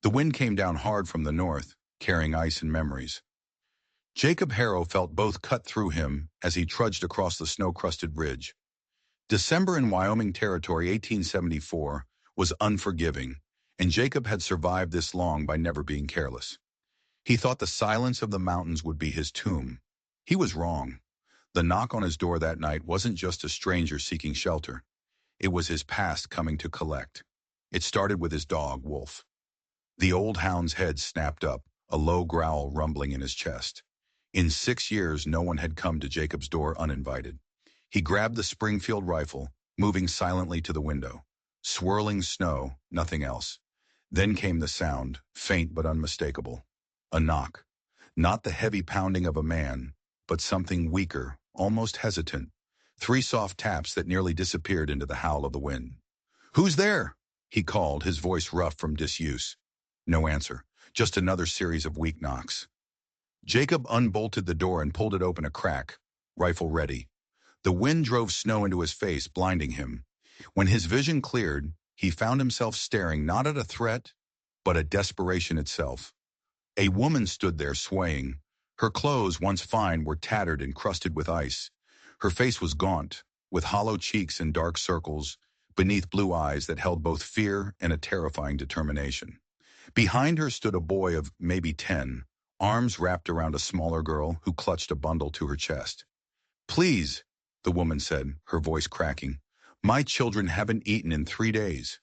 The wind came down hard from the north, carrying ice and memories. Jacob Harrow felt both cut through him as he trudged across the snow-crusted ridge. December in Wyoming Territory 1874 was unforgiving, and Jacob had survived this long by never being careless. He thought the silence of the mountains would be his tomb. He was wrong. The knock on his door that night wasn't just a stranger seeking shelter. It was his past coming to collect. It started with his dog, Wolf. The old hound's head snapped up, a low growl rumbling in his chest. In 6 years, no one had come to Jacob's door uninvited. He grabbed the Springfield rifle, moving silently to the window. Swirling snow, nothing else. Then came the sound, faint but unmistakable. A knock. Not the heavy pounding of a man, but something weaker, almost hesitant. 3 soft taps that nearly disappeared into the howl of the wind. "Who's there?" he called, his voice rough from disuse. No answer, just another series of weak knocks. Jacob unbolted the door and pulled it open a crack, rifle ready. The wind drove snow into his face, blinding him. When his vision cleared, he found himself staring not at a threat, but at desperation itself. A woman stood there swaying. Her clothes, once fine, were tattered and crusted with ice. Her face was gaunt, with hollow cheeks and dark circles, beneath blue eyes that held both fear and a terrifying determination. Behind her stood a boy of maybe 10, arms wrapped around a smaller girl who clutched a bundle to her chest. "Please," the woman said, her voice cracking. "My children haven't eaten in 3 days."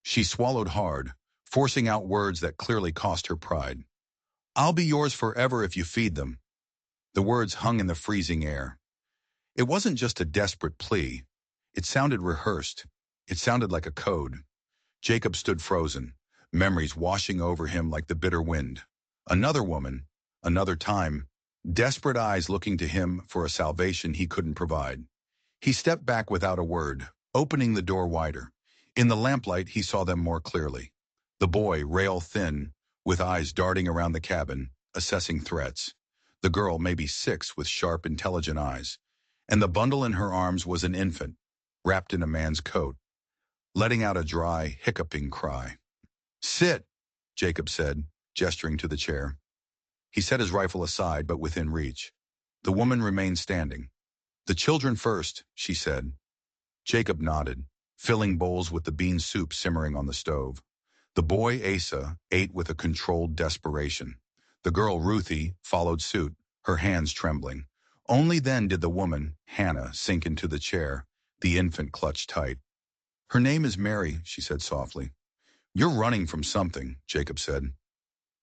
She swallowed hard, forcing out words that clearly cost her pride. "I'll be yours forever if you feed them." The words hung in the freezing air. It wasn't just a desperate plea. It sounded rehearsed. It sounded like a code. Jacob stood frozen, memories washing over him like the bitter wind. Another woman, another time, desperate eyes looking to him for a salvation he couldn't provide. He stepped back without a word, opening the door wider. In the lamplight, he saw them more clearly. The boy, rail-thin, with eyes darting around the cabin, assessing threats. The girl, maybe 6, with sharp, intelligent eyes. And the bundle in her arms was an infant, wrapped in a man's coat, letting out a dry, hiccuping cry. "Sit," Jacob said, gesturing to the chair. He set his rifle aside, but within reach. The woman remained standing. "The children first," she said. Jacob nodded, filling bowls with the bean soup simmering on the stove. The boy, Asa, ate with a controlled desperation. The girl, Ruthie, followed suit, her hands trembling. Only then did the woman, Hannah, sink into the chair, the infant clutched tight. "Her name is Mary," she said softly. "You're running from something," Jacob said.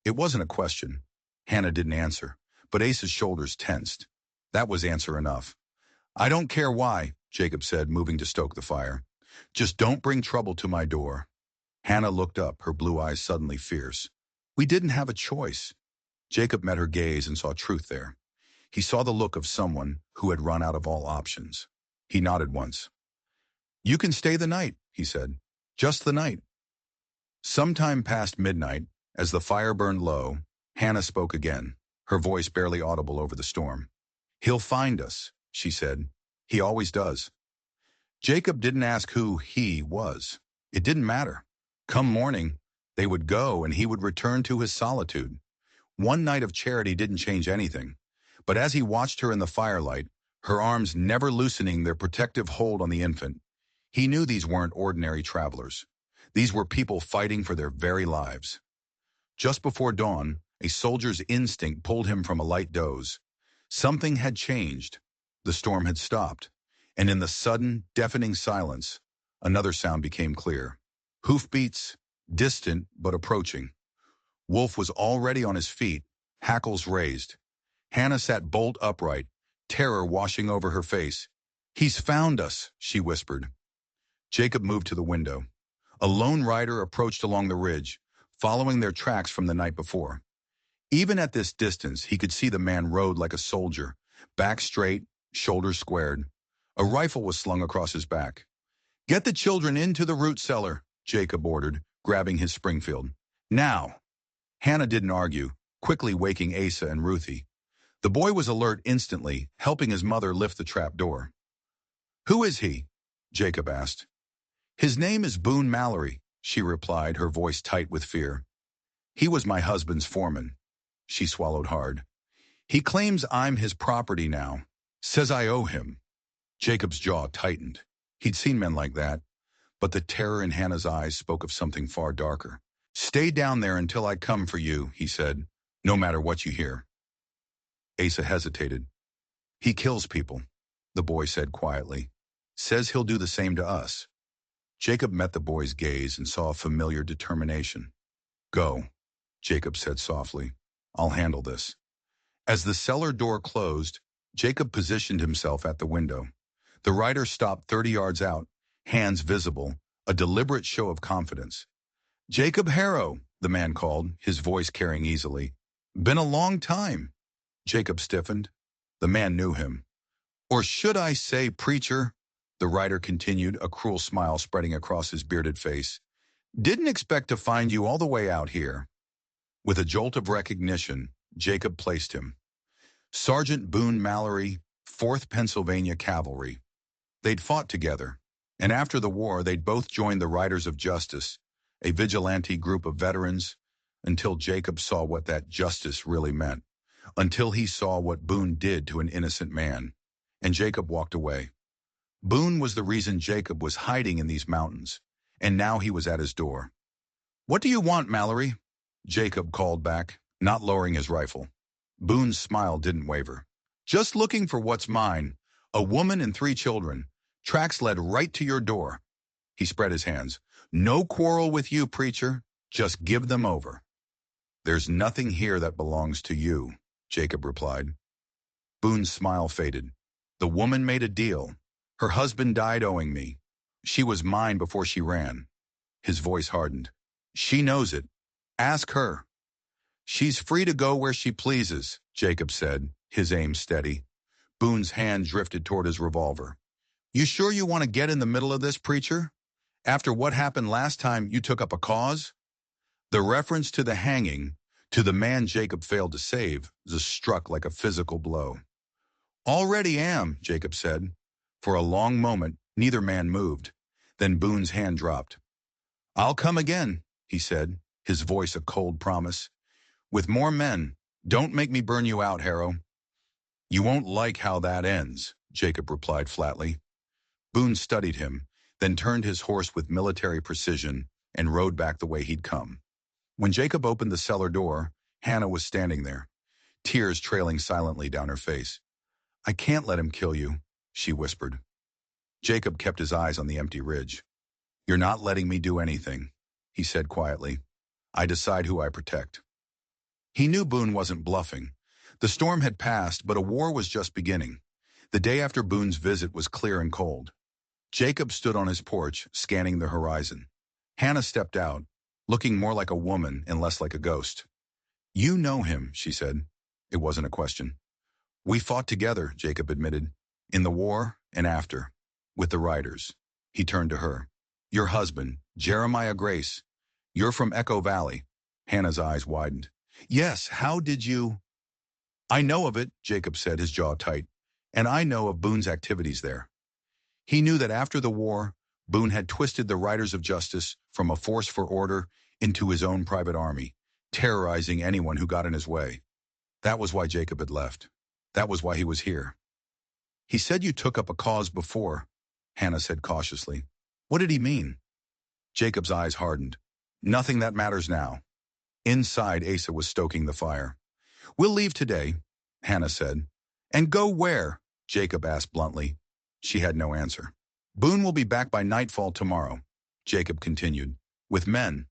It wasn't a question. Hannah didn't answer, but Asa's shoulders tensed. That was answer enough. "I don't care why," Jacob said, moving to stoke the fire. "Just don't bring trouble to my door." Hannah looked up, her blue eyes suddenly fierce. "We didn't have a choice." Jacob met her gaze and saw truth there. He saw the look of someone who had run out of all options. He nodded once. "You can stay the night," he said. "Just the night." Sometime past midnight, as the fire burned low, Hannah spoke again, her voice barely audible over the storm. "He'll find us," she said. "He always does." Jacob didn't ask who he was. It didn't matter. Come morning, they would go and he would return to his solitude. One night of charity didn't change anything. But as he watched her in the firelight, her arms never loosening their protective hold on the infant, he knew these weren't ordinary travelers. These were people fighting for their very lives. Just before dawn, a soldier's instinct pulled him from a light doze. Something had changed. The storm had stopped. And in the sudden, deafening silence, another sound became clear. Hoofbeats, distant but approaching. Wolf was already on his feet, hackles raised. Hannah sat bolt upright, terror washing over her face. "He's found us," she whispered. Jacob moved to the window. A lone rider approached along the ridge, following their tracks from the night before. Even at this distance, he could see the man rode like a soldier, back straight, shoulders squared. A rifle was slung across his back. "Get the children into the root cellar," Jacob ordered, grabbing his Springfield. "Now!" Hannah didn't argue, quickly waking Asa and Ruthie. The boy was alert instantly, helping his mother lift the trap door. "Who is he?" Jacob asked. "His name is Boone Mallory," she replied, her voice tight with fear. He was my husband's foreman. She swallowed hard. He claims I'm his property now. Says I owe him. Jacob's jaw tightened. He'd seen men like that, but the terror in Hannah's eyes spoke of something far darker. Stay down there until I come for you, he said, no matter what you hear. Asa hesitated. He kills people, the boy said quietly. Says he'll do the same to us. Jacob met the boy's gaze and saw a familiar determination. Go, Jacob said softly. I'll handle this. As the cellar door closed, Jacob positioned himself at the window. The rider stopped 30 yards out, hands visible, a deliberate show of confidence. Jacob Harrow, the man called, his voice carrying easily. Been a long time. Jacob stiffened. The man knew him. Or should I say preacher? The rider continued, a cruel smile spreading across his bearded face. Didn't expect to find you all the way out here. With a jolt of recognition, Jacob placed him. Sergeant Boone Mallory, 4th Pennsylvania Cavalry. They'd fought together, and after the war they'd both joined the Riders of Justice, a vigilante group of veterans, until Jacob saw what that justice really meant, until he saw what Boone did to an innocent man, and Jacob walked away. Boone was the reason Jacob was hiding in these mountains, and now he was at his door. What do you want, Mallory? Jacob called back, not lowering his rifle. Boone's smile didn't waver. Just looking for what's mine. A woman and 3 children. Tracks led right to your door. He spread his hands. No quarrel with you, preacher. Just give them over. There's nothing here that belongs to you, Jacob replied. Boone's smile faded. The woman made a deal. Her husband died owing me. She was mine before she ran. His voice hardened. She knows it. Ask her. She's free to go where she pleases, Jacob said, his aim steady. Boone's hand drifted toward his revolver. You sure you want to get in the middle of this, preacher? After what happened last time you took up a cause? The reference to the hanging, to the man Jacob failed to save, just struck like a physical blow. Already am, Jacob said. For a long moment, neither man moved. Then Boone's hand dropped. I'll come again, he said, his voice a cold promise. With more men. Don't make me burn you out, Harrow. You won't like how that ends, Jacob replied flatly. Boone studied him, then turned his horse with military precision and rode back the way he'd come. When Jacob opened the cellar door, Hannah was standing there, tears trailing silently down her face. I can't let him kill you, she whispered. Jacob kept his eyes on the empty ridge. You're not letting me do anything, he said quietly. I decide who I protect. He knew Boone wasn't bluffing. The storm had passed, but a war was just beginning. The day after Boone's visit was clear and cold. Jacob stood on his porch, scanning the horizon. Hannah stepped out, looking more like a woman and less like a ghost. You know him, she said. It wasn't a question. We fought together, Jacob admitted. In the war and after. With the Riders. He turned to her. Your husband, Jeremiah Grace. You're from Echo Valley. Hannah's eyes widened. Yes, how did you? I know of it, Jacob said, his jaw tight. And I know of Boone's activities there. He knew that after the war, Boone had twisted the Riders of Justice from a force for order into his own private army, terrorizing anyone who got in his way. That was why Jacob had left. That was why he was here. He said you took up a cause before, Hannah said cautiously. What did he mean? Jacob's eyes hardened. Nothing that matters now. Inside, Asa was stoking the fire. We'll leave today, Hannah said. And go where? Jacob asked bluntly. She had no answer. Boone will be back by nightfall tomorrow, Jacob continued, with men.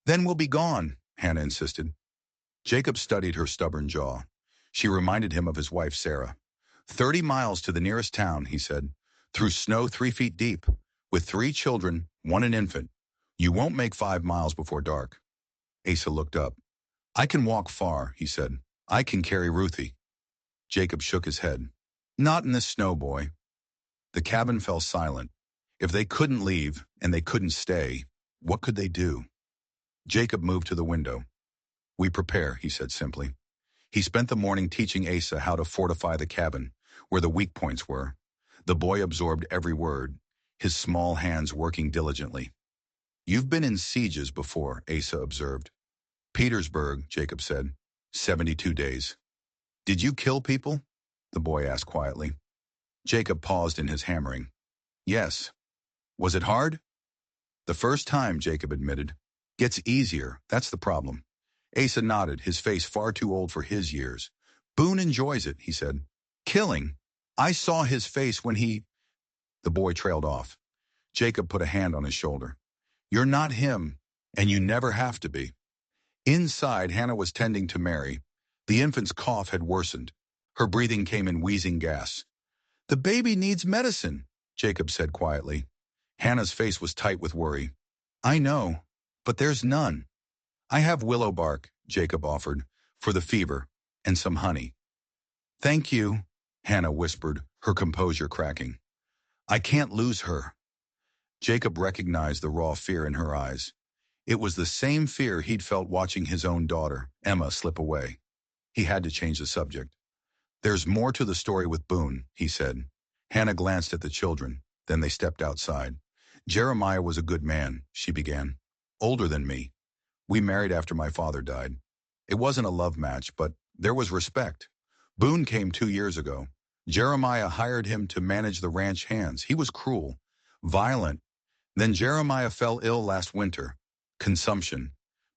Then we'll be gone, Hannah insisted. Jacob studied her stubborn jaw. She reminded him of his wife, Sarah. 30 miles to the nearest town, he said, through snow 3 feet deep, with 3 children, 1 an infant. You won't make 5 miles before dark. Asa looked up. I can walk far, he said. I can carry Ruthie. Jacob shook his head. Not in this snow, boy. The cabin fell silent. If they couldn't leave, and they couldn't stay, what could they do? Jacob moved to the window. We prepare, he said simply. He spent the morning teaching Asa how to fortify the cabin, where the weak points were. The boy absorbed every word, his small hands working diligently. You've been in sieges before, Asa observed. Petersburg, Jacob said. 72 days. Did you kill people? The boy asked quietly. Jacob paused in his hammering. Yes. Was it hard? The first time, Jacob admitted. Gets easier, that's the problem. Asa nodded, his face far too old for his years. Boone enjoys it, he said. Killing? I saw his face when he... The boy trailed off. Jacob put a hand on his shoulder. You're not him, and you never have to be. Inside, Hannah was tending to Mary. The infant's cough had worsened. Her breathing came in wheezing gasps. The baby needs medicine, Jacob said quietly. Hannah's face was tight with worry. I know, but there's none. I have willow bark, Jacob offered, for the fever, and some honey. Thank you, Hannah whispered, her composure cracking. I can't lose her. Jacob recognized the raw fear in her eyes. It was the same fear he'd felt watching his own daughter, Emma, slip away. He had to change the subject. There's more to the story with Boone, he said. Hannah glanced at the children, then they stepped outside. Jeremiah was a good man, she began. Older than me. We married after my father died. It wasn't a love match, but there was respect. Boone came 2 years ago. Jeremiah hired him to manage the ranch hands. He was cruel, violent. Then Jeremiah fell ill last winter. Consumption.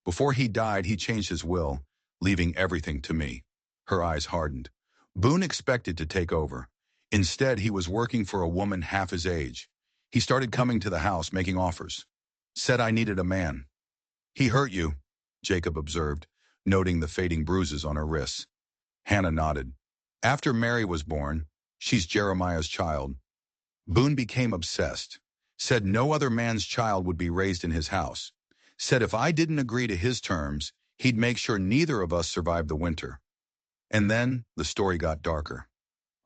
Before he died, he changed his will, leaving everything to me. Her eyes hardened. Boone expected to take over. Instead, he was working for a woman half his age. He started coming to the house, making offers. Said I needed a man. He hurt you, Jacob observed, noting the fading bruises on her wrists. Hannah nodded. After Mary was born, she's Jeremiah's child. Boone became obsessed. Said no other man's child would be raised in his house. Said if I didn't agree to his terms, he'd make sure neither of us survived the winter. And then the story got darker.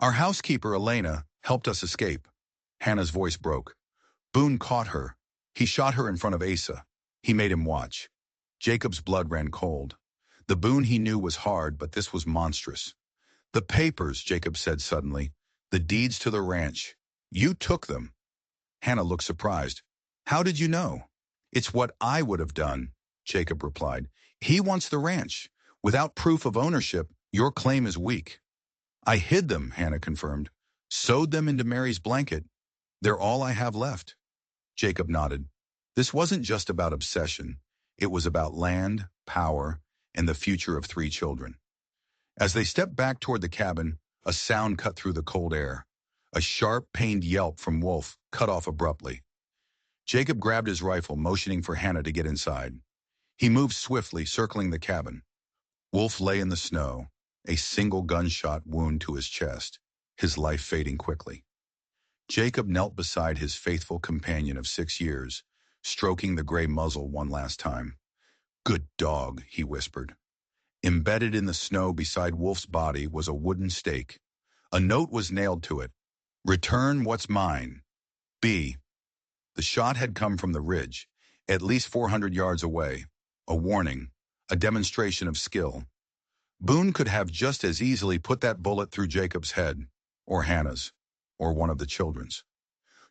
Our housekeeper, Elena, helped us escape. Hannah's voice broke. Boone caught her. He shot her in front of Asa. He made him watch. Jacob's blood ran cold. The Boone he knew was hard, but this was monstrous. The papers, Jacob said suddenly. The deeds to the ranch. You took them. Hannah looked surprised. How did you know? It's what I would have done, Jacob replied. He wants the ranch. Without proof of ownership, your claim is weak. I hid them, Hannah confirmed. Sewed them into Mary's blanket. They're all I have left. Jacob nodded. This wasn't just about obsession. It was about land, power, and the future of 3 children. As they stepped back toward the cabin, a sound cut through the cold air. A sharp, pained yelp from Wolf cut off abruptly. Jacob grabbed his rifle, motioning for Hannah to get inside. He moved swiftly, circling the cabin. Wolf lay in the snow, a single gunshot wound to his chest, his life fading quickly. Jacob knelt beside his faithful companion of 6 years, stroking the gray muzzle one last time. Good dog, he whispered. Embedded in the snow beside Wolf's body was a wooden stake. A note was nailed to it. Return what's mine. B. The shot had come from the ridge, at least 400 yards away. A warning, a demonstration of skill. Boone could have just as easily put that bullet through Jacob's head, or Hannah's, or one of the children's.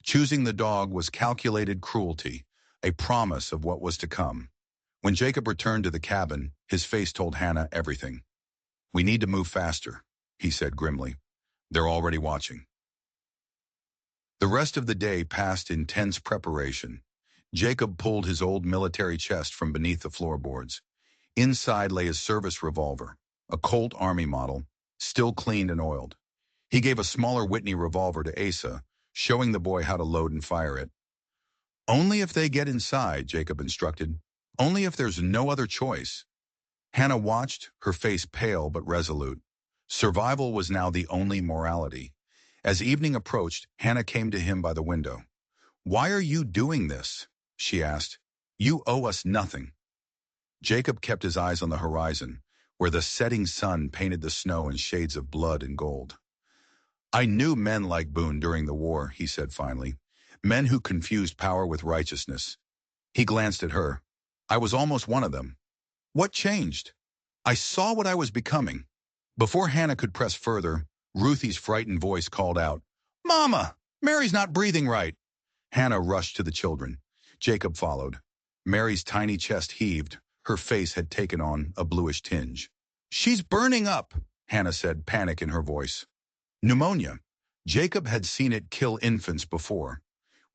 Choosing the dog was calculated cruelty, a promise of what was to come. When Jacob returned to the cabin, his face told Hannah everything. We need to move faster, he said grimly. They're already watching. The rest of the day passed in tense preparation. Jacob pulled his old military chest from beneath the floorboards. Inside lay his service revolver, a Colt Army model, still cleaned and oiled. He gave a smaller Whitney revolver to Asa, showing the boy how to load and fire it. Only if they get inside, Jacob instructed. Only if there's no other choice. Hannah watched, her face pale but resolute. Survival was now the only morality. As evening approached, Hannah came to him by the window. Why are you doing this? She asked. You owe us nothing. Jacob kept his eyes on the horizon, where the setting sun painted the snow in shades of blood and gold. I knew men like Boone during the war, he said finally. Men who confused power with righteousness. He glanced at her. I was almost one of them. What changed? I saw what I was becoming. Before Hannah could press further, Ruthie's frightened voice called out, Mama! Mary's not breathing right. Hannah rushed to the children. Jacob followed. Mary's tiny chest heaved, Her face had taken on a bluish tinge. "She's burning up," Hannah said, panic in her voice. Pneumonia. Jacob had seen it kill infants before.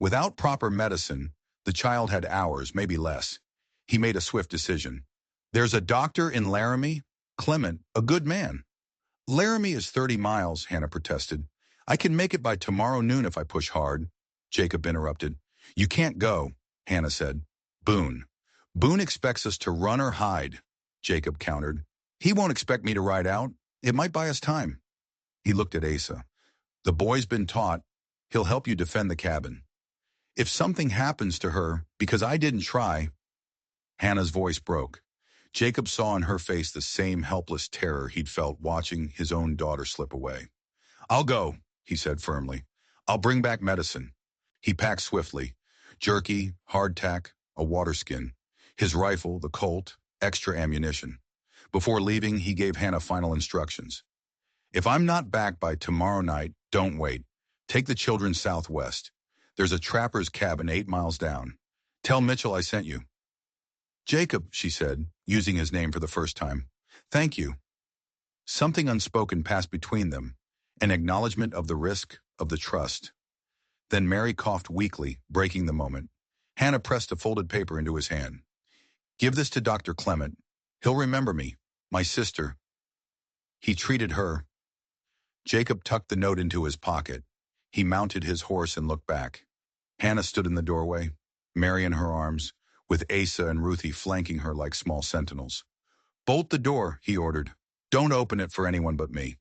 Without proper medicine, the child had hours, maybe less. He made a swift decision. "There's a doctor in Laramie? Clement, a good man." "Laramie is 30 miles, Hannah protested. "I can make it by tomorrow noon if I push hard," Jacob interrupted. "You can't go," Hannah said. "Boone. Boone expects us to run or hide," Jacob countered. "He won't expect me to ride out. It might buy us time." He looked at Asa. "The boy's been taught. He'll help you defend the cabin. If something happens to her, because I didn't try—" Hannah's voice broke. Jacob saw in her face the same helpless terror he'd felt watching his own daughter slip away. "I'll go," he said firmly. "I'll bring back medicine." He packed swiftly. Jerky, hardtack, a water skin. His rifle, the Colt, extra ammunition. Before leaving, he gave Hannah final instructions. "If I'm not back by tomorrow night, don't wait. Take the children southwest. There's a trapper's cabin 8 miles down. Tell Mitchell I sent you." "Jacob," she said, using his name for the first time. "Thank you." Something unspoken passed between them, an acknowledgement of the risk, of the trust. Then Mary coughed weakly, breaking the moment. Hannah pressed a folded paper into his hand. "Give this to Dr. Clement. He'll remember me, my sister. He treated her." Jacob tucked the note into his pocket. He mounted his horse and looked back. Hannah stood in the doorway, Mary in her arms, with Asa and Ruthie flanking her like small sentinels. "Bolt the door," he ordered. "Don't open it for anyone but me."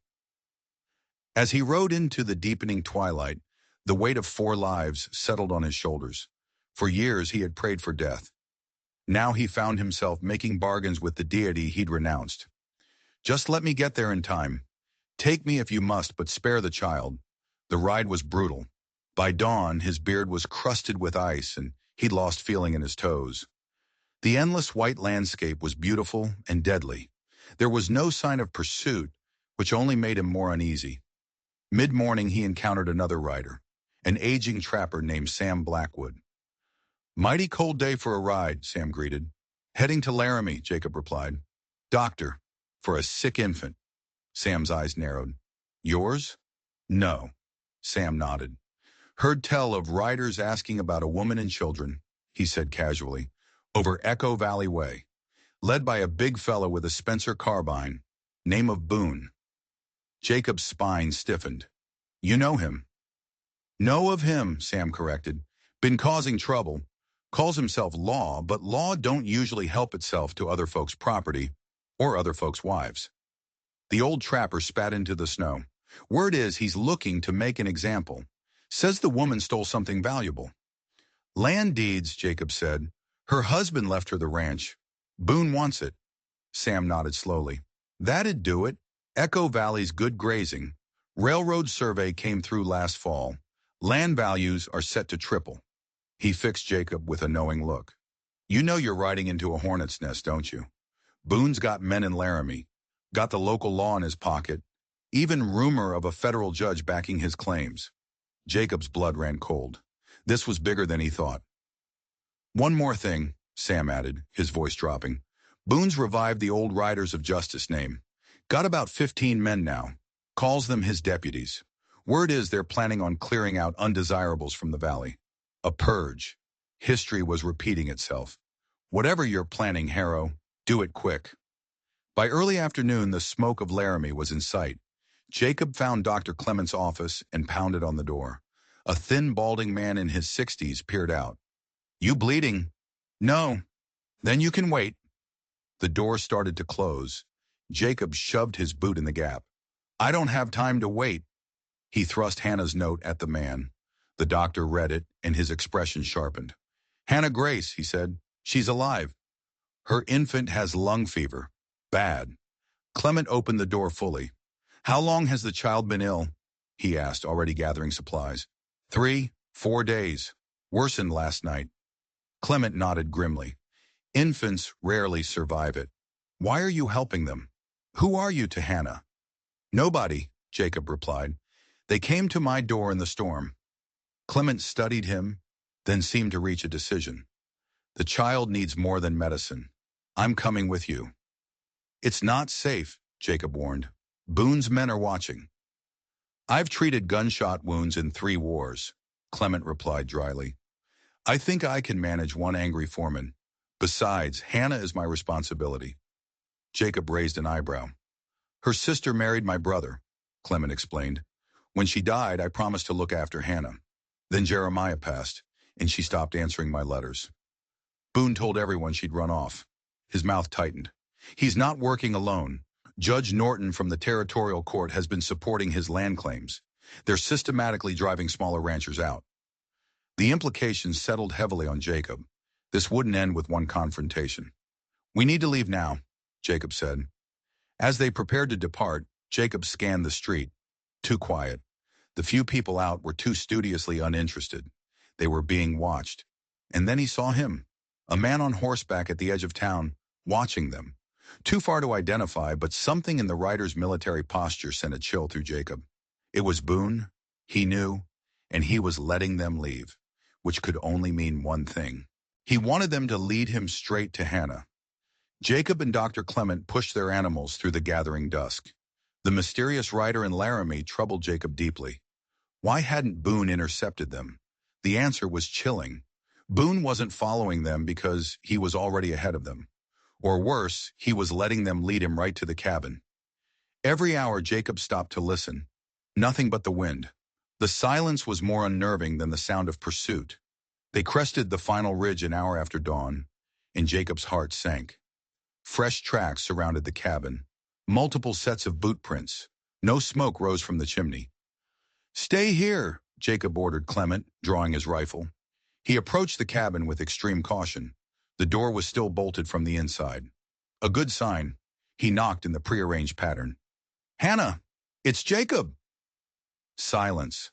As he rode into the deepening twilight, the weight of 4 lives settled on his shoulders. For years he had prayed for death. Now he found himself making bargains with the deity he'd renounced. "Just let me get there in time. Take me if you must, but spare the child." The ride was brutal. By dawn, his beard was crusted with ice and he'd lost feeling in his toes. The endless white landscape was beautiful and deadly. There was no sign of pursuit, which only made him more uneasy. Mid-morning he encountered another rider, an aging trapper named Sam Blackwood. "Mighty cold day for a ride," Sam greeted. "Heading to Laramie," Jacob replied. "Doctor, for a sick infant." Sam's eyes narrowed. "Yours?" "No." Sam nodded. "Heard tell of riders asking about a woman and children," he said casually, "over Echo Valley Way. Led by a big fella with a Spencer carbine. Name of Boone." Jacob's spine stiffened. "You know him?" "Know of him," Sam corrected. "Been causing trouble. Calls himself law, but law don't usually help itself to other folks' property or other folks' wives." The old trapper spat into the snow. "Word is he's looking to make an example. Says the woman stole something valuable." "Land deeds," Jacob said. "Her husband left her the ranch. Boone wants it." Sam nodded slowly. "That'd do it. Echo Valley's good grazing. Railroad survey came through last fall. Land values are set to triple." He fixed Jacob with a knowing look. "You know you're riding into a hornet's nest, don't you? Boone's got men in Laramie. Got the local law in his pocket. Even rumor of a federal judge backing his claims." Jacob's blood ran cold. This was bigger than he thought. "One more thing," Sam added, his voice dropping. "Boone's revived the old Riders of Justice name. Got about 15 men now. Calls them his deputies. Word is they're planning on clearing out undesirables from the valley. A purge. History was repeating itself. Whatever you're planning, Harrow, do it quick." By early afternoon, the smoke of Laramie was in sight. Jacob found Dr. Clement's office and pounded on the door. A thin, balding man in his 60s peered out. "You bleeding?" "No." "Then you can wait." The door started to close. Jacob shoved his boot in the gap. "I don't have time to wait." He thrust Hannah's note at the man. The doctor read it, and his expression sharpened. "Hannah Grace," he said. "She's alive. Her infant has lung fever. Bad." Clement opened the door fully. "How long has the child been ill?" he asked, already gathering supplies. 3, 4 days. Worsened last night." Clement nodded grimly. "Infants rarely survive it. Why are you helping them? Who are you to Hannah?" "Nobody," Jacob replied. "They came to my door in the storm." Clement studied him, then seemed to reach a decision. "The child needs more than medicine. I'm coming with you. It's not safe, Jacob warned. Boone's men are watching. I've treated gunshot wounds in 3 wars, Clement replied dryly. I think I can manage one angry foreman. Besides, Hannah is my responsibility. Jacob raised an eyebrow. Her sister married my brother, Clement explained. When she died, I promised to look after Hannah. Then Jeremiah passed, and she stopped answering my letters. Boone told everyone she'd run off. His mouth tightened. He's not working alone. Judge Norton from the territorial court has been supporting his land claims. They're systematically driving smaller ranchers out. The implications settled heavily on Jacob. This wouldn't end with one confrontation. We need to leave now, Jacob said. As they prepared to depart, Jacob scanned the street. Too quiet. The few people out were too studiously uninterested. They were being watched. And then he saw him, a man on horseback at the edge of town, watching them. Too far to identify, but something in the rider's military posture sent a chill through Jacob. It was Boone, he knew, and he was letting them leave, which could only mean one thing. He wanted them to lead him straight to Hannah. Jacob and Dr. Clement pushed their animals through the gathering dusk. The mysterious rider in Laramie troubled Jacob deeply. Why hadn't Boone intercepted them? The answer was chilling. Boone wasn't following them because he was already ahead of them. Or worse, he was letting them lead him right to the cabin. Every hour Jacob stopped to listen. Nothing but the wind. The silence was more unnerving than the sound of pursuit. They crested the final ridge an hour after dawn, and Jacob's heart sank. Fresh tracks surrounded the cabin. Multiple sets of boot prints. No smoke rose from the chimney. Stay here, Jacob ordered Clement, drawing his rifle. He approached the cabin with extreme caution. The door was still bolted from the inside. A good sign. He knocked in the prearranged pattern. Hannah, it's Jacob. Silence.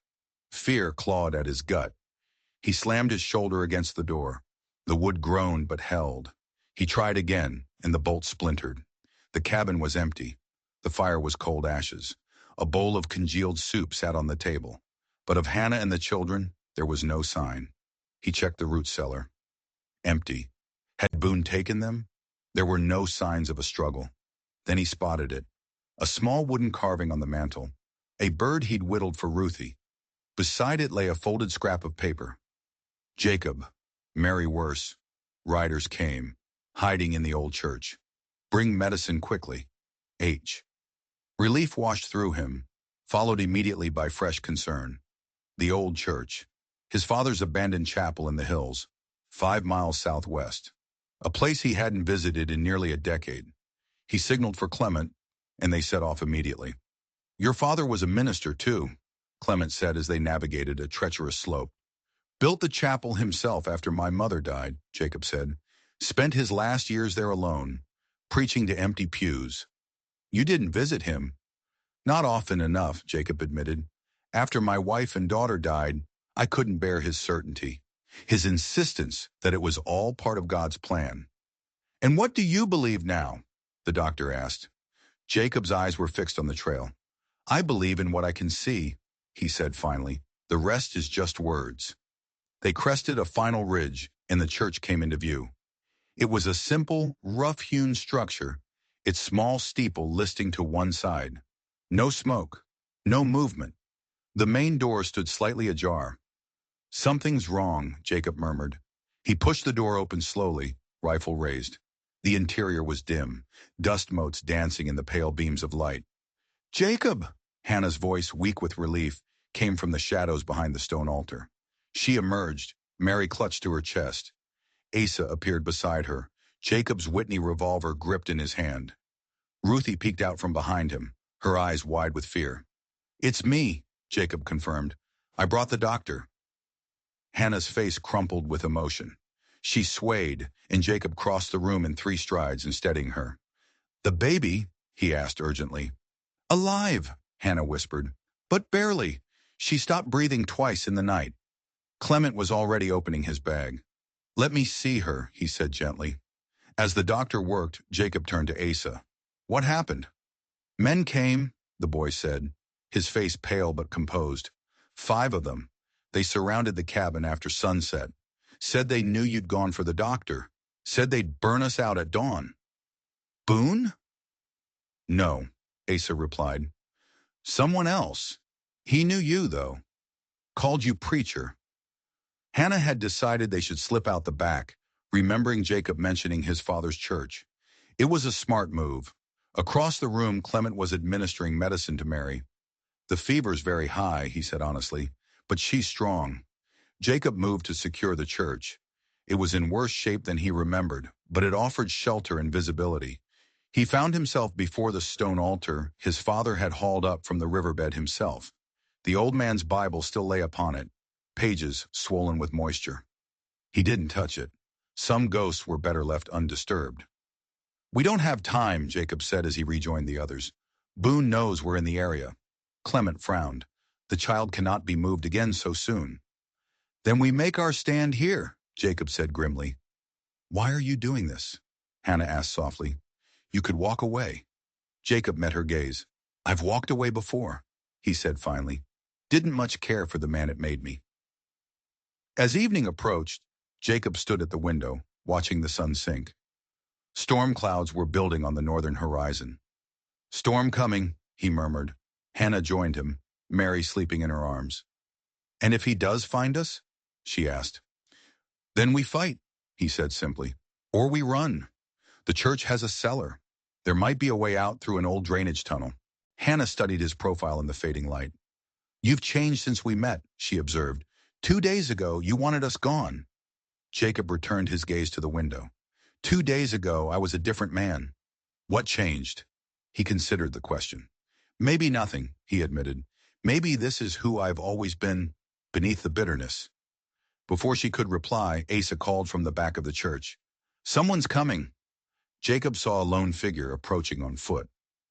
Fear clawed at his gut. He slammed his shoulder against the door. The wood groaned but held. He tried again, and the bolt splintered. The cabin was empty. The fire was cold ashes. A bowl of congealed soup sat on the table. But of Hannah and the children, there was no sign. He checked the root cellar. Empty. Had Boone taken them? There were no signs of a struggle. Then he spotted it. A small wooden carving on the mantel. A bird he'd whittled for Ruthie. Beside it lay a folded scrap of paper. Jacob. Mary worse. Riders came. Hiding in the old church. Bring medicine quickly. H. Relief washed through him, followed immediately by fresh concern. The old church. His father's abandoned chapel in the hills, 5 miles southwest. A place he hadn't visited in nearly a decade. He signaled for Clement, and they set off immediately. Your father was a minister, too, Clement said as they navigated a treacherous slope. Built the chapel himself after my mother died, Jacob said. Spent his last years there alone, preaching to empty pews. You didn't visit him? Not often enough, Jacob admitted. After my wife and daughter died, I couldn't bear his certainty, his insistence that it was all part of God's plan. And what do you believe now? The doctor asked. Jacob's eyes were fixed on the trail. I believe in what I can see, he said finally. The rest is just words. They crested a final ridge, and the church came into view. It was a simple, rough-hewn structure, its small steeple listing to one side. No smoke, no movement. The main door stood slightly ajar. Something's wrong, Jacob murmured. He pushed the door open slowly, rifle raised. The interior was dim, dust motes dancing in the pale beams of light. Jacob! Hannah's voice, weak with relief, came from the shadows behind the stone altar. She emerged, Mary clutched to her chest. Asa appeared beside her, Jacob's Whitney revolver gripped in his hand. Ruthie peeked out from behind him, her eyes wide with fear. It's me, Jacob confirmed. I brought the doctor. Hannah's face crumpled with emotion. She swayed, and Jacob crossed the room in 3 strides and steadying her. The baby? He asked urgently. Alive, Hannah whispered. But barely. She stopped breathing twice in the night. Clement was already opening his bag. Let me see her, he said gently. As the doctor worked, Jacob turned to Asa. What happened? Men came, the boy said, his face pale but composed. 5 of them. They surrounded the cabin after sunset. Said they knew you'd gone for the doctor. Said they'd burn us out at dawn. Boone? No, Asa replied. Someone else. He knew you, though. Called you preacher. Hannah had decided they should slip out the back, remembering Jacob mentioning his father's church. It was a smart move. Across the room, Clement was administering medicine to Mary. The fever's very high, he said honestly, but she's strong. Jacob moved to secure the church. It was in worse shape than he remembered, but it offered shelter and visibility. He found himself before the stone altar his father had hauled up from the riverbed himself. The old man's Bible still lay upon it, pages swollen with moisture. He didn't touch it. Some ghosts were better left undisturbed. We don't have time, Jacob said as he rejoined the others. Boone knows we're in the area. Clement frowned. The child cannot be moved again so soon. Then we make our stand here, Jacob said grimly. Why are you doing this? Hannah asked softly. You could walk away. Jacob met her gaze. I've walked away before, he said finally. Didn't much care for the man it made me. As evening approached, Jacob stood at the window, watching the sun sink. Storm clouds were building on the northern horizon. Storm coming, he murmured. Hannah joined him, Mary sleeping in her arms. And if he does find us? She asked. Then we fight, he said simply. Or we run. The church has a cellar. There might be a way out through an old drainage tunnel. Hannah studied his profile in the fading light. You've changed since we met, she observed. 2 days ago, you wanted us gone. Jacob returned his gaze to the window. 2 days ago, I was a different man. What changed? He considered the question. Maybe nothing, he admitted. Maybe this is who I've always been, beneath the bitterness. Before she could reply, Asa called from the back of the church. Someone's coming. Jacob saw a lone figure approaching on foot.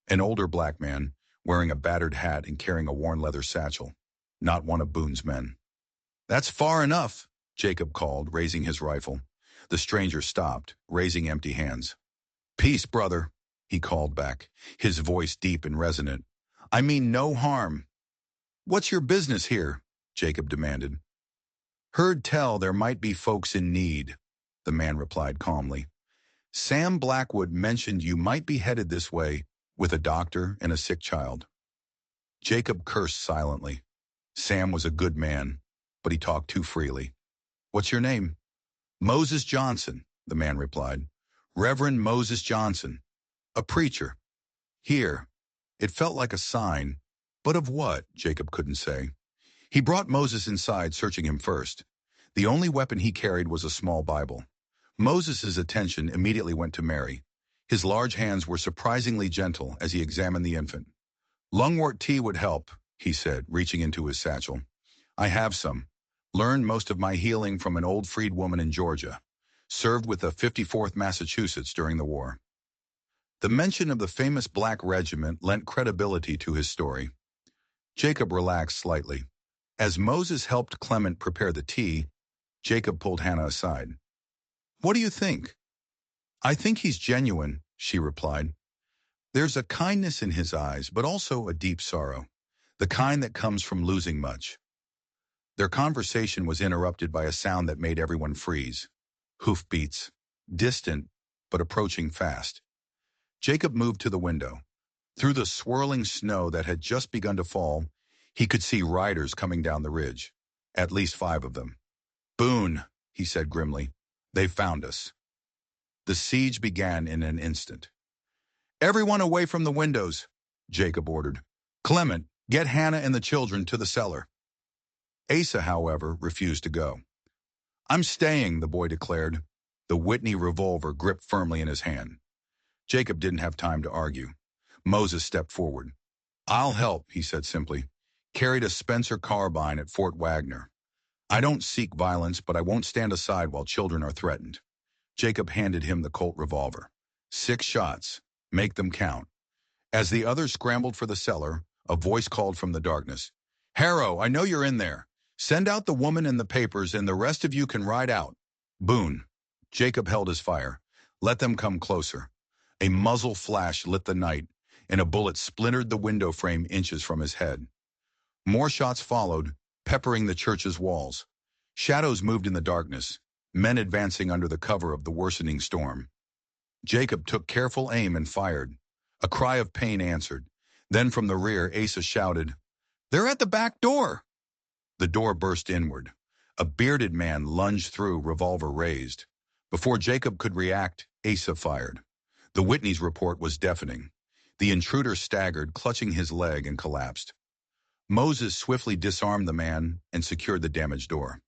An older black man, wearing a battered hat and carrying a worn leather satchel. Not one of Boone's men. That's far enough, Jacob called, raising his rifle. The stranger stopped, raising empty hands. Peace, brother, he called back, his voice deep and resonant. I mean no harm. What's your business here? Jacob demanded. Heard tell there might be folks in need, the man replied calmly. Sam Blackwood mentioned you might be headed this way with a doctor and a sick child. Jacob cursed silently. Sam was a good man, but he talked too freely. What's your name? Moses Johnson, the man replied. Reverend Moses Johnson, a preacher. Here. It felt like a sign, but of what, Jacob couldn't say. He brought Moses inside, searching him first. The only weapon he carried was a small Bible. Moses's attention immediately went to Mary. His large hands were surprisingly gentle as he examined the infant. Lungwort tea would help, he said, reaching into his satchel. I have some. Learned most of my healing from an old freed woman in Georgia. Served with the 54th Massachusetts during the war. The mention of the famous Black Regiment lent credibility to his story. Jacob relaxed slightly. As Moses helped Clement prepare the tea, Jacob pulled Hannah aside. What do you think? I think he's genuine, she replied. There's a kindness in his eyes, but also a deep sorrow, the kind that comes from losing much. Their conversation was interrupted by a sound that made everyone freeze. Hoofbeats, distant, but approaching fast. Jacob moved to the window. Through the swirling snow that had just begun to fall, he could see riders coming down the ridge, at least 5 of them. Boone, he said grimly, they found us. The siege began in an instant. Everyone away from the windows, Jacob ordered. Clement, get Hannah and the children to the cellar. Asa, however, refused to go. I'm staying, the boy declared, the Whitney revolver gripped firmly in his hand. Jacob didn't have time to argue. Moses stepped forward. I'll help, he said simply. Carried a Spencer carbine at Fort Wagner. I don't seek violence, but I won't stand aside while children are threatened. Jacob handed him the Colt revolver. 6 shots. Make them count. As the others scrambled for the cellar, a voice called from the darkness. Harrow, I know you're in there. Send out the woman and the papers, and the rest of you can ride out. Boone. Jacob held his fire. Let them come closer. A muzzle flash lit the night, and a bullet splintered the window frame inches from his head. More shots followed, peppering the church's walls. Shadows moved in the darkness, men advancing under the cover of the worsening storm. Jacob took careful aim and fired. A cry of pain answered. Then from the rear, Asa shouted, "They're at the back door!" The door burst inward. A bearded man lunged through, revolver raised. Before Jacob could react, Asa fired. The Whitney's report was deafening. The intruder staggered, clutching his leg, and collapsed. Moses swiftly disarmed the man and secured the damaged door.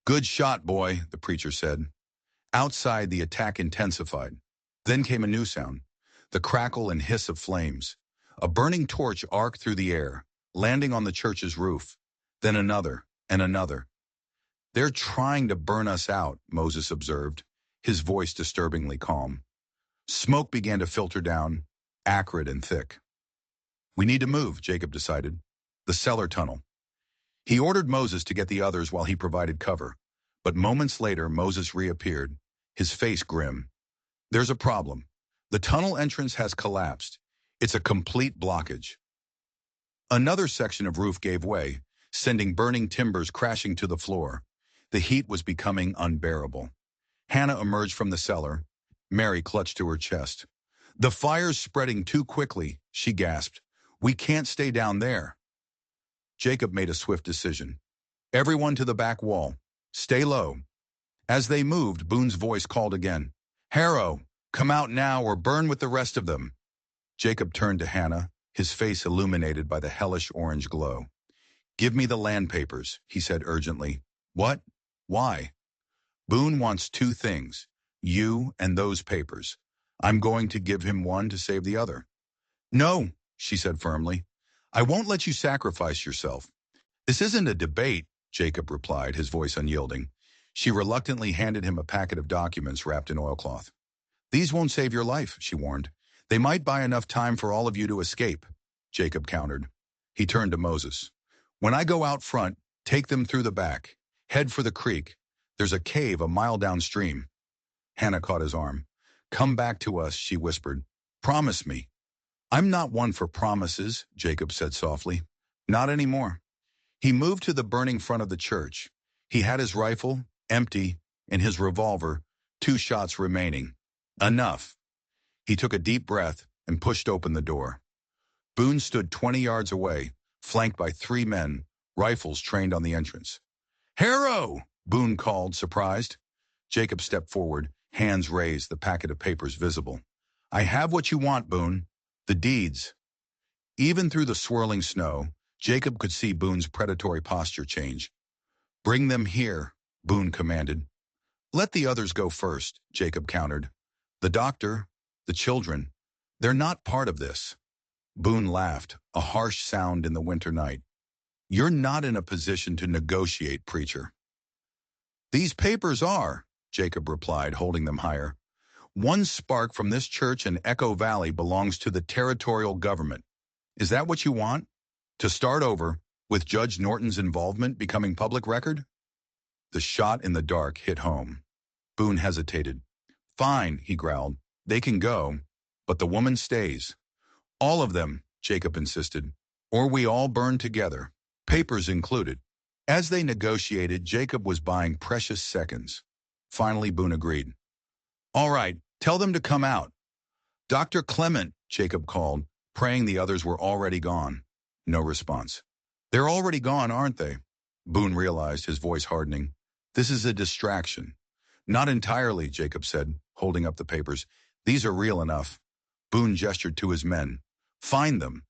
"Good shot, boy," the preacher said. Outside, the attack intensified. Then came a new sound, the crackle and hiss of flames. A burning torch arced through the air, landing on the church's roof. Then another, and another. "They're trying to burn us out," Moses observed, his voice disturbingly calm. Smoke began to filter down, acrid and thick. "We need to move," Jacob decided. "The cellar tunnel." He ordered Moses to get the others while he provided cover. But moments later, Moses reappeared, his face grim. "There's a problem. The tunnel entrance has collapsed. It's a complete blockage." Another section of roof gave way, sending burning timbers crashing to the floor. The heat was becoming unbearable. Hannah emerged from the cellar. Mary clutched to her chest. "The fire's spreading too quickly," she gasped. "We can't stay down there." Jacob made a swift decision. "Everyone to the back wall. Stay low." As they moved, Boone's voice called again. "Harrow, come out now or burn with the rest of them." Jacob turned to Hannah, his face illuminated by the hellish orange glow. "Give me the land papers," he said urgently. "What? Why?" "Boone wants two things, you and those papers. I'm going to give him one to save the other." "No," she said firmly. "I won't let you sacrifice yourself." "This isn't a debate," Jacob replied, his voice unyielding. She reluctantly handed him a packet of documents wrapped in oilcloth. "These won't save your life," she warned. "They might buy enough time for all of you to escape," Jacob countered. He turned to Moses. "When I go out front, take them through the back. Head for the creek. There's a cave a mile downstream." Hannah caught his arm. "Come back to us," she whispered. "Promise me." "I'm not one for promises," Jacob said softly. "Not anymore." He moved to the burning front of the church. He had his rifle, empty, and his revolver, 2 shots remaining. Enough. He took a deep breath and pushed open the door. Boone stood 20 yards away, flanked by 3 men, rifles trained on the entrance. "Harrow!" Boone called, surprised. Jacob stepped forward, hands raised, the packet of papers visible. "I have what you want, Boone. The deeds." Even through the swirling snow, Jacob could see Boone's predatory posture change. "Bring them here," Boone commanded. "Let the others go first," Jacob countered. "The doctor, the children, they're not part of this." Boone laughed, a harsh sound in the winter night. "You're not in a position to negotiate, preacher." "These papers are," Jacob replied, holding them higher. "One spark from this church in Echo Valley belongs to the territorial government. Is that what you want? To start over, with Judge Norton's involvement becoming public record?" The shot in the dark hit home. Boone hesitated. "Fine," he growled. "They can go, but the woman stays." "All of them," Jacob insisted, "or we all burn together, papers included." As they negotiated, Jacob was buying precious seconds. Finally, Boone agreed. "All right, tell them to come out." "Dr. Clement," Jacob called, praying the others were already gone. No response. "They're already gone, aren't they?" Boone realized, his voice hardening. "This is a distraction." "Not entirely," Jacob said, holding up the papers. "These are real enough." Boone gestured to his men. "Find them."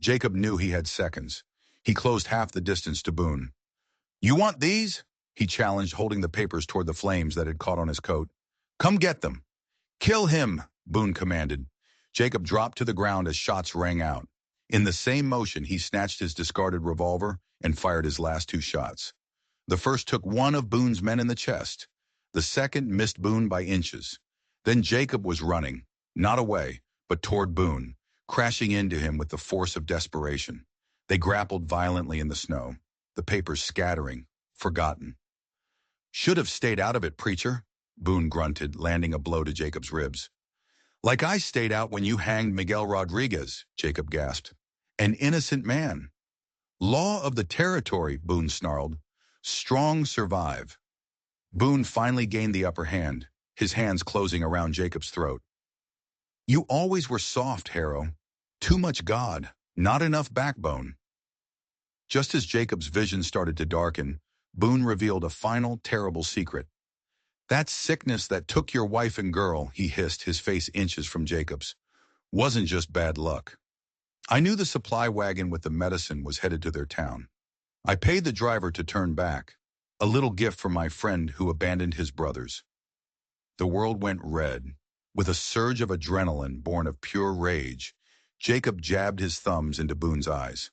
Jacob knew he had seconds. He closed half the distance to Boone. "You want these?" he challenged, holding the papers toward the flames that had caught on his coat. "Come get them." "Kill him," Boone commanded. Jacob dropped to the ground as shots rang out. In the same motion, he snatched his discarded revolver and fired his last 2 shots. The first took one of Boone's men in the chest. The second missed Boone by inches. Then Jacob was running, not away, but toward Boone, crashing into him with the force of desperation. They grappled violently in the snow, the papers scattering, forgotten. "Should have stayed out of it, preacher," Boone grunted, landing a blow to Jacob's ribs. "Like I stayed out when you hanged Miguel Rodriguez," Jacob gasped. "An innocent man." "Law of the territory," Boone snarled. "Strong survive." Boone finally gained the upper hand, his hands closing around Jacob's throat. You always were soft, Harrow. Too much God, not enough backbone. Just as Jacob's vision started to darken, Boone revealed a final, terrible secret. That sickness that took your wife and girl, he hissed, his face inches from Jacob's, wasn't just bad luck. I knew the supply wagon with the medicine was headed to their town. I paid the driver to turn back, a little gift for my friend who abandoned his brothers. The world went red. With a surge of adrenaline born of pure rage, Jacob jabbed his thumbs into Boone's eyes.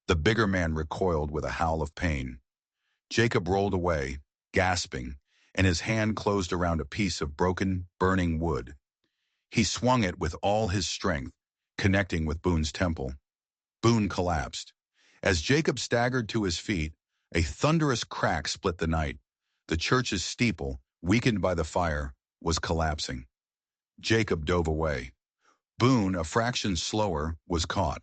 The bigger man recoiled with a howl of pain. Jacob rolled away, gasping, and his hand closed around a piece of broken, burning wood. He swung it with all his strength, connecting with Boone's temple. Boone collapsed. As Jacob staggered to his feet, a thunderous crack split the night. The church's steeple, weakened by the fire, was collapsing. Jacob dove away. Boone, a fraction slower, was caught.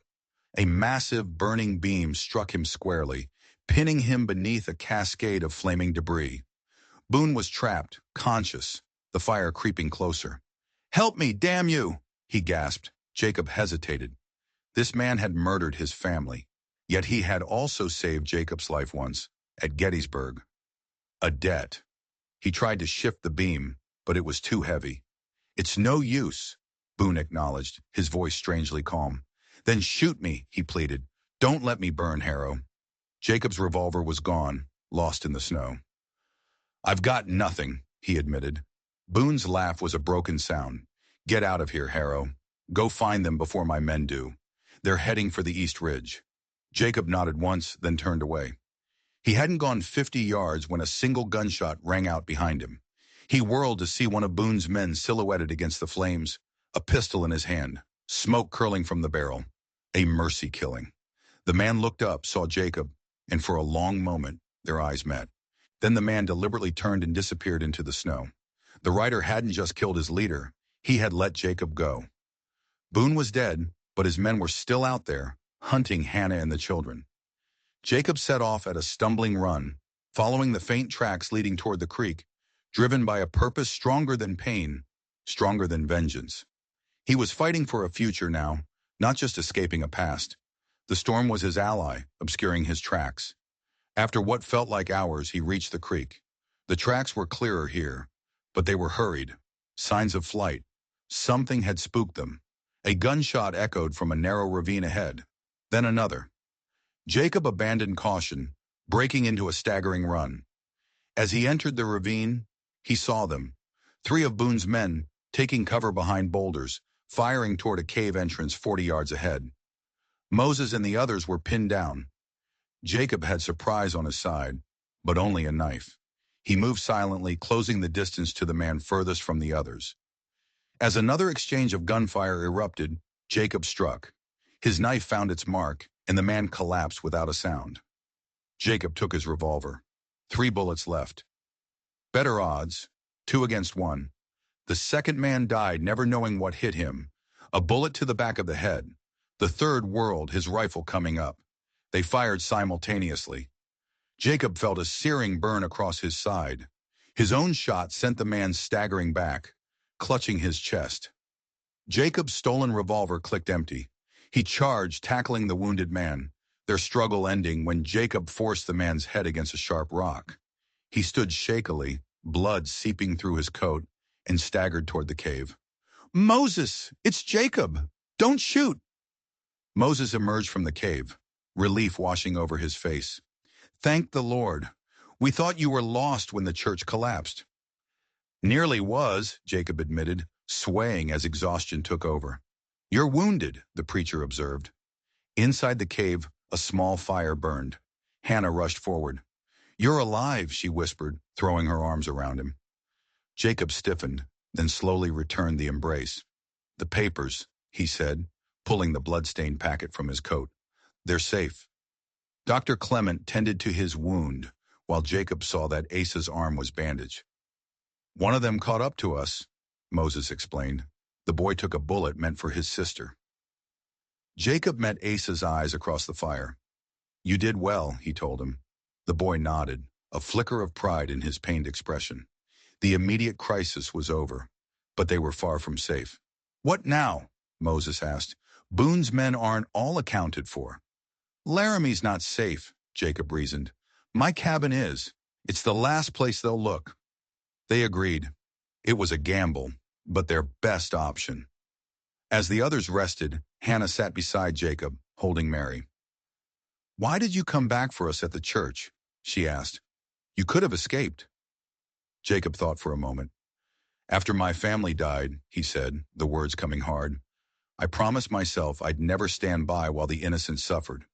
A massive, burning beam struck him squarely, pinning him beneath a cascade of flaming debris. Boone was trapped, conscious, the fire creeping closer. "Help me, damn you!" he gasped. Jacob hesitated. This man had murdered his family, yet he had also saved Jacob's life once, at Gettysburg. A debt. He tried to shift the beam, but it was too heavy. "It's no use," Boone acknowledged, his voice strangely calm. "Then shoot me," he pleaded. "Don't let me burn, Harrow." Jacob's revolver was gone, lost in the snow. "I've got nothing," he admitted. Boone's laugh was a broken sound. "Get out of here, Harrow. Go find them before my men do. They're heading for the East Ridge." Jacob nodded once, then turned away. He hadn't gone 50 yards when a single gunshot rang out behind him. He whirled to see one of Boone's men silhouetted against the flames, a pistol in his hand, smoke curling from the barrel. A mercy killing. The man looked up, saw Jacob, and for a long moment, their eyes met. Then the man deliberately turned and disappeared into the snow. The rider hadn't just killed his leader, he had let Jacob go. Boone was dead, but his men were still out there, hunting Hannah and the children. Jacob set off at a stumbling run, following the faint tracks leading toward the creek, driven by a purpose stronger than pain, stronger than vengeance. He was fighting for a future now, not just escaping a past. The storm was his ally, obscuring his tracks. After what felt like hours, he reached the creek. The tracks were clearer here, but they were hurried. Signs of flight. Something had spooked them. A gunshot echoed from a narrow ravine ahead. Then another. Jacob abandoned caution, breaking into a staggering run. As he entered the ravine, he saw them. 3 of Boone's men, taking cover behind boulders, firing toward a cave entrance 40 yards ahead. Moses and the others were pinned down. Jacob had surprise on his side, but only a knife. He moved silently, closing the distance to the man furthest from the others. As another exchange of gunfire erupted, Jacob struck. His knife found its mark, and the man collapsed without a sound. Jacob took his revolver. 3 bullets left. Better odds, 2 against 1. The second man died, never knowing what hit him. A bullet to the back of the head. The third whirled, his rifle coming up. They fired simultaneously. Jacob felt a searing burn across his side. His own shot sent the man staggering back, clutching his chest. Jacob's stolen revolver clicked empty. He charged, tackling the wounded man, their struggle ending when Jacob forced the man's head against a sharp rock. He stood shakily, blood seeping through his coat, and staggered toward the cave. "Moses, it's Jacob! Don't shoot!" Moses emerged from the cave, relief washing over his face. "Thank the Lord. We thought you were lost when the church collapsed." "Nearly was," Jacob admitted, swaying as exhaustion took over. "You're wounded," the preacher observed. Inside the cave, a small fire burned. Hannah rushed forward. "You're alive," she whispered, throwing her arms around him. Jacob stiffened, then slowly returned the embrace. "The papers," he said, pulling the blood-stained packet from his coat. "They're safe." Dr. Clement tended to his wound, while Jacob saw that Asa's arm was bandaged. "One of them caught up to us," Moses explained. "The boy took a bullet meant for his sister." Jacob met Asa's eyes across the fire. "You did well," he told him. The boy nodded, a flicker of pride in his pained expression. The immediate crisis was over, but they were far from safe. What now? Moses asked. Boone's men aren't all accounted for. Laramie's not safe, Jacob reasoned. My cabin is. It's the last place they'll look. They agreed. It was a gamble, but their best option. As the others rested, Hannah sat beside Jacob, holding Mary. Why did you come back for us at the church? She asked. You could have escaped. Jacob thought for a moment. After my family died, he said, the words coming hard, I promised myself I'd never stand by while the innocent suffered.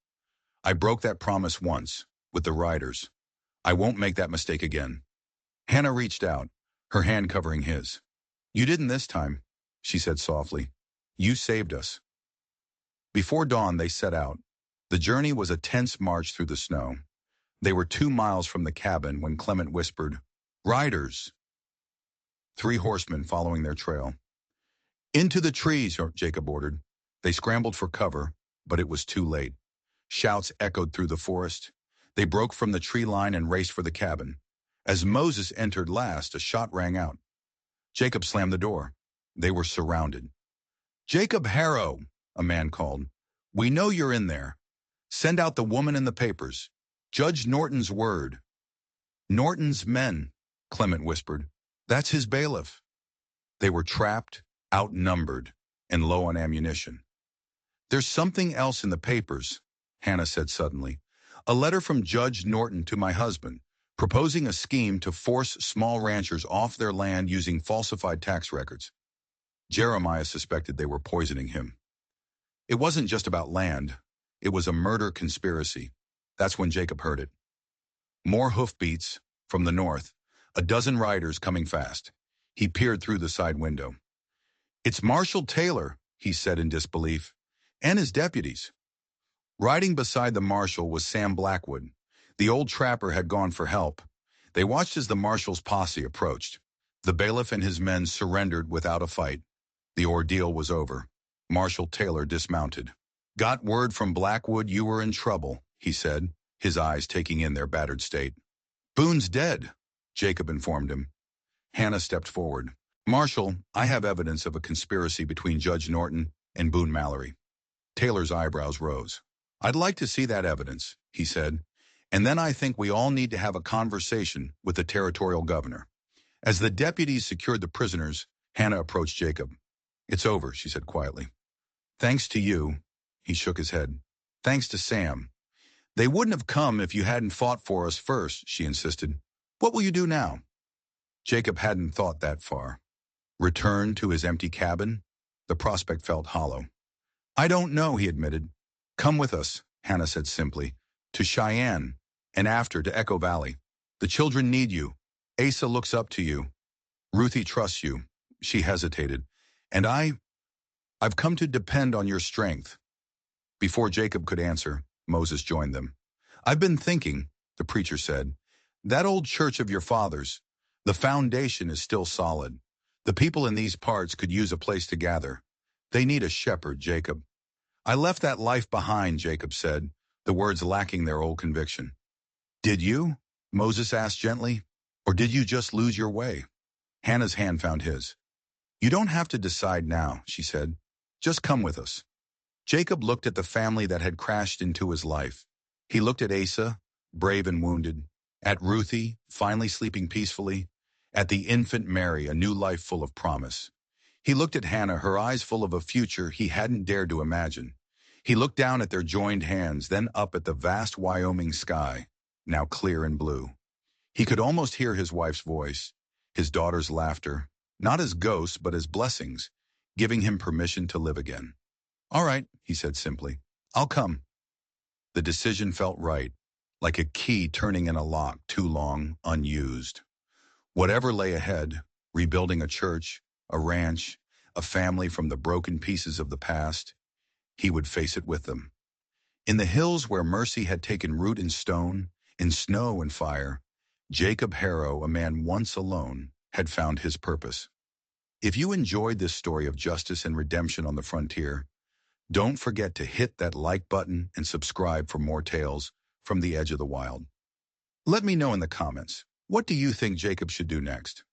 I broke that promise once, with the riders. I won't make that mistake again. Hannah reached out, her hand covering his. You didn't this time, she said softly. You saved us. Before dawn, they set out. The journey was a tense march through the snow. They were 2 miles from the cabin when Clement whispered, Riders! 3 horsemen following their trail. Into the trees, Jacob ordered. They scrambled for cover, but it was too late. Shouts echoed through the forest. They broke from the tree line and raced for the cabin. As Moses entered last, a shot rang out. Jacob slammed the door. They were surrounded. Jacob Harrow, a man called. We know you're in there. Send out the woman and the papers. Judge Norton's word. Norton's men, Clement whispered. That's his bailiff. They were trapped, outnumbered, and low on ammunition. There's something else in the papers, Hannah said suddenly. A letter from Judge Norton to my husband, proposing a scheme to force small ranchers off their land using falsified tax records. Jeremiah suspected they were poisoning him. It wasn't just about land. It was a murder conspiracy. That's when Jacob heard it. More hoofbeats from the north, a dozen riders coming fast. He peered through the side window. It's Marshal Taylor, he said in disbelief, and his deputies. Riding beside the marshal was Sam Blackwood. The old trapper had gone for help. They watched as the marshal's posse approached. The bailiff and his men surrendered without a fight. The ordeal was over. Marshal Taylor dismounted. Got word from Blackwood you were in trouble, he said, his eyes taking in their battered state. Boone's dead, Jacob informed him. Hannah stepped forward. Marshal, I have evidence of a conspiracy between Judge Norton and Boone Mallory. Taylor's eyebrows rose. I'd like to see that evidence, he said, and then I think we all need to have a conversation with the territorial governor. As the deputies secured the prisoners, Hannah approached Jacob. It's over, she said quietly. Thanks to you, he shook his head. Thanks to Sam. They wouldn't have come if you hadn't fought for us first, she insisted. What will you do now? Jacob hadn't thought that far. Return to his empty cabin? The prospect felt hollow. I don't know, he admitted. Come with us, Hannah said simply, to Cheyenne, and after to Echo Valley. The children need you. Asa looks up to you. Ruthie trusts you. She hesitated. And I've come to depend on your strength. Before Jacob could answer, Moses joined them. I've been thinking, the preacher said, that old church of your fathers, the foundation is still solid. The people in these parts could use a place to gather. They need a shepherd, Jacob. I left that life behind, Jacob said, the words lacking their old conviction. Did you? Moses asked gently. Or did you just lose your way? Hannah's hand found his. You don't have to decide now, she said. Just come with us. Jacob looked at the family that had crashed into his life. He looked at Asa, brave and wounded, at Ruthie, finally sleeping peacefully, at the infant Mary, a new life full of promise. He looked at Hannah, her eyes full of a future he hadn't dared to imagine. He looked down at their joined hands, then up at the vast Wyoming sky, now clear and blue. He could almost hear his wife's voice, his daughter's laughter, not as ghosts but as blessings, giving him permission to live again. All right, he said simply. I'll come. The decision felt right, like a key turning in a lock too long unused. Whatever lay ahead, rebuilding a church, a ranch, a family from the broken pieces of the past, he would face it with them. In the hills where mercy had taken root in stone, in snow and fire, Jacob Harrow, a man once alone, had found his purpose. If you enjoyed this story of justice and redemption on the frontier, don't forget to hit that like button and subscribe for more tales from the edge of the wild. Let me know in the comments, what do you think Jacob should do next?